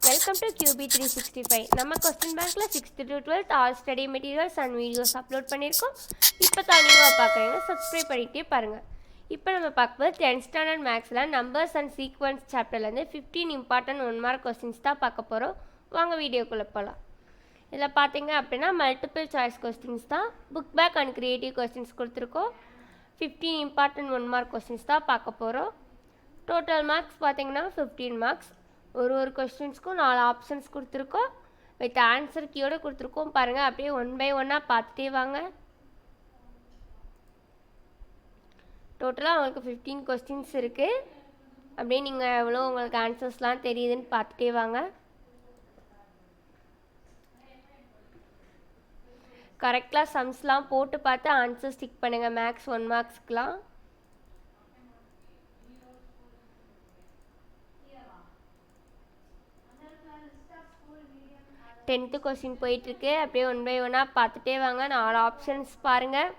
Welcome to QB365. நம்ம question பேங்க்ல 6th to 12th all study materials and videos upload பண்ணியிருக்கோம். இப்போ தான் நியூவாக பார்க்குறீங்கன்னா சப்ஸ்கிரைப் பண்ணிகிட்டே பாருங்கள். இப்போ நம்ம பார்க்கும்போது 10th ஸ்டாண்டர்ட் மேக்ஸில் நம்பர்ஸ் அண்ட் சீக்வன்ஸ் சாப்டர்லேருந்து 15 இம்பார்ட்டன்ட் 1 மார்க் கொஸ்டின்ஸ் தான் பார்க்க போகிறோம். வாங்க வீடியோக்குள்ளே போகலாம். இதில் பார்த்தீங்க அப்படின்னா மல்டிபிள் சாய்ஸ் கொஸ்டின்ஸ் தான், book back and creative questions கொடுத்துருக்கோம். 15 இம்பார்ட்டன்ட் 1 மார்க் கொஸ்டின்ஸ் தான் பார்க்க போகிறோம். டோட்டல் மார்க்ஸ் பார்த்தீங்கன்னா 15 மார்க்ஸ். ஒரு கொஸ்டின்ஸ்க்கும் 4 ஆப்ஷன்ஸ் கொடுத்துருக்கோம். வித் ஆன்சர் கீயோடு கொடுத்துருக்கோம். பாருங்கள், அப்படியே 1 by 1 பார்த்துட்டே வாங்க. டோட்டலாக உங்களுக்கு 15 கொஸ்டின்ஸ் இருக்குது. அப்படியே நீங்கள் எவ்வளோ உங்களுக்கு ஆன்சர்ஸ்லாம் தெரியுதுன்னு பார்த்துட்டே வாங்க. கரெக்டாக சம்ஸ்லாம் போட்டு பார்த்து ஆன்சர் ஸ்டிக் பண்ணுங்கள். மேக்ஸ் 1 மார்க்ஸ்க்கெலாம் 10th கொஸ்டின் போயிட்டுருக்கு. அப்படியே 1 by 1 பார்த்துட்டே வாங்க. 4 ஆப்ஷன்ஸ் பாருங்கள்.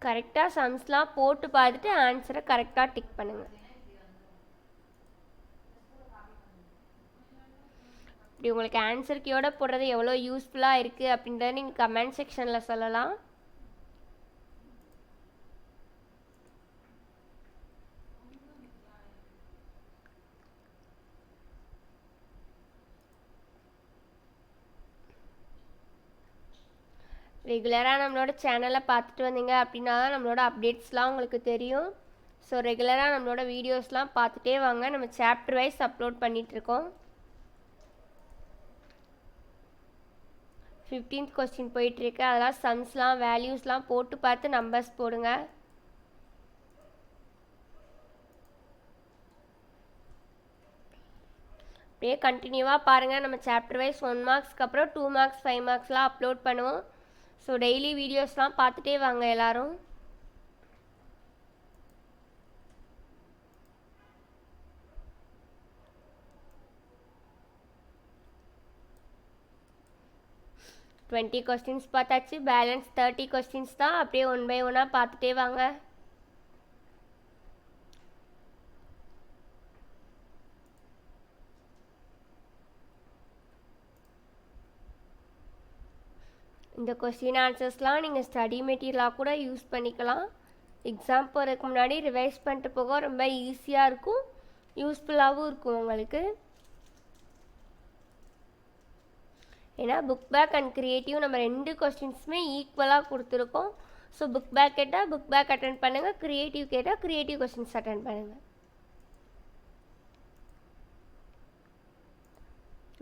கரெக்டாக சம்ஸ்லாம் போட்டு பார்த்துட்டு ஆன்சரை கரெக்டாக டிக் பண்ணுங்கள். இப்படி உங்களுக்கு ஆன்சர் கீயோட போடுறது எவ்வளோ யூஸ்ஃபுல்லாக இருக்குது அப்படின்றத நீங்கள் கமெண்ட் செக்ஷனில் சொல்லலாம். ரெகுலராக நம்மளோட சேனலை பார்த்துட்டு வந்தீங்க அப்படின்னா தான் நம்மளோட அப்டேட்ஸ்லாம் உங்களுக்கு தெரியும். ஸோ ரெகுலராக நம்மளோட வீடியோஸ்லாம் பார்த்துட்டே வாங்க. நம்ம சாப்டர் வைஸ் அப்லோட் பண்ணிகிட்ருக்கோம். 15th கொஸ்டின் போயிட்டுருக்கு. அதெல்லாம் சம்ஸ்லாம் வேல்யூஸ்லாம் போட்டு பார்த்து நம்பர்ஸ் போடுங்க. அப்படியே கண்டினியூவாக பாருங்கள். நம்ம சாப்டர் வைஸ் 1 மார்க்ஸ்க்கு அப்புறம் 2 மார்க்ஸ் 5 மார்க்ஸ்லாம் அப்லோட் பண்ணுவோம். ஸோ டெய்லி வீடியோஸ்லாம் பார்த்துட்டே வாங்க எல்லோரும். டுவெண்ட்டி கொஸ்டின்ஸ் பார்த்தாச்சு. பேலன்ஸ் 30 கொஸ்டின்ஸ் தான். அப்படியே 1 by 1 பார்த்துட்டே வாங்க. இந்த கொஸ்டின் ஆன்சர்ஸ்லாம் நீங்கள் ஸ்டடி மெட்டீரியலாக கூட யூஸ் பண்ணிக்கலாம். எக்ஸாம் போகிறதுக்கு முன்னாடி ரிவைஸ் பண்ணிட்டு போக ரொம்ப ஈஸியாக இருக்கும், யூஸ்ஃபுல்லாகவும் இருக்கும் உங்களுக்கு. ஏன்னா புக் பேக் அண்ட் க்ரியேட்டிவ் நம்ம 2 கொஸ்டின்ஸுமே ஈக்குவலாக கொடுத்துருக்கோம். ஸோ புக் பேக் கேட்டால் புக் பேக் அட்டன் பண்ணுங்கள், க்ரியேட்டிவ் கேட்டால் க்ரியேட்டிவ் கொஸ்டின்ஸ் அட்டன் பண்ணுங்கள்.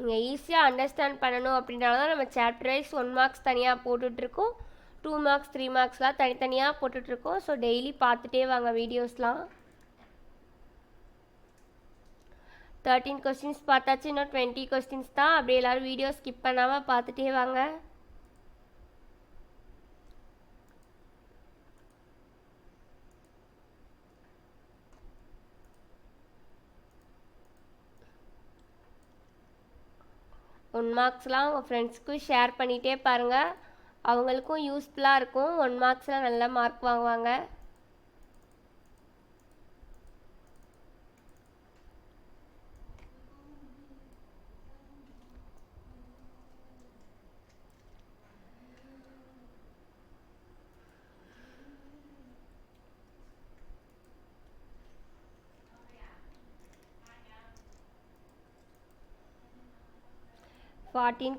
நீங்கள் ஈஸியாக அண்டர்ஸ்டாண்ட் பண்ணணும் அப்படின்னால தான் நம்ம சாப்டர் வைஸ் 1 மார்க்ஸ் தனியாக போட்டுட்ருக்கோம், 2 மார்க்ஸ் 3 மார்க்ஸ்லாம் தனித்தனியாக போட்டுட்ருக்கோம். ஸோ டெய்லி பார்த்துட்டே வாங்க வீடியோஸ்லாம். 13 கொஸ்டின்ஸ் பார்த்தாச்சு. இன்னும் 20 கொஸ்டின்ஸ் தான். அப்படியே எல்லோரும் வீடியோ ஸ்கிப் பண்ணாமல் பார்த்துட்டே வாங்க. ஒன் மார்க்ஸ்லாம் உங்கள் ஃப்ரெண்ட்ஸ்க்கும் ஷேர் பண்ணிகிட்டே பாருங்கள். அவங்களுக்கும் யூஸ்ஃபுல்லாக இருக்கும். 1 மார்க்ஸில் நல்ல மார்க் வாங்குவாங்க.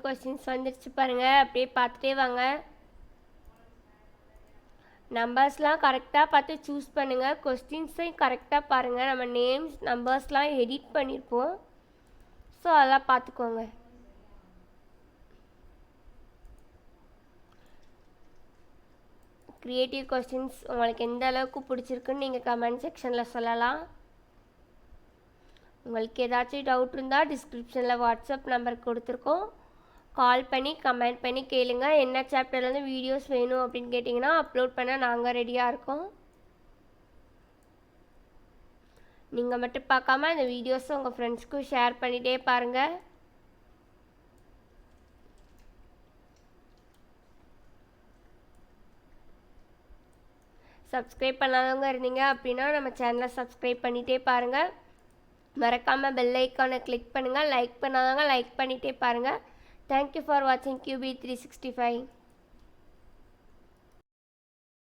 கொஸ்டின்ஸ் வந்துடுச்சு பாருங்கள். அப்படியே பார்த்துட்டே வாங்க. நம்பர்ஸ்லாம் கரெக்டாக பார்த்து சூஸ் பண்ணுங்கள். கொஸ்டின்ஸையும் கரெக்டாக பாருங்கள். நம்ம நேம்ஸ் நம்பர்ஸ்லாம் எடிட் பண்ணியிருப்போம். ஸோ அதெல்லாம் பார்த்துக்கோங்க. க்ரியேட்டிவ் கொஸ்டின்ஸ் உங்களுக்கு எந்த அளவுக்கு பிடிச்சிருக்குன்னு நீங்கள் கமெண்ட் செக்ஷனில் சொல்லலாம். உங்களுக்கு ஏதாச்சும் டவுட் இருந்தால் டிஸ்கிரிப்ஷனில் வாட்ஸ்அப் நம்பர் கொடுத்துருக்கோம். கால் பண்ணி கமெண்ட் பண்ணி கேளுங்க. என்ன சாப்டர்லேருந்து வீடியோஸ் வேணும் அப்படின்னு கேட்டிங்கன்னா அப்லோட் பண்ண நாங்கள் ரெடியாக இருக்கோம். நீங்கள் மட்டும் பார்க்காம இந்த வீடியோஸை உங்கள் ஃப்ரெண்ட்ஸ்க்கும் ஷேர் பண்ணிகிட்டே பாருங்கள். சப்ஸ்கிரைப் பண்ணாதவங்க இருந்தீங்க அப்படின்னா நம்ம சேனலை சப்ஸ்கிரைப் பண்ணிகிட்டே பாருங்கள். மறக்காமல் பெல் ஐக்கானை கிளிக் பண்ணுங்கள். லைக் பண்ணாதவங்க லைக் பண்ணிகிட்டே பாருங்கள். தேங்க்யூ ஃபார் வாட்சிங் QB365.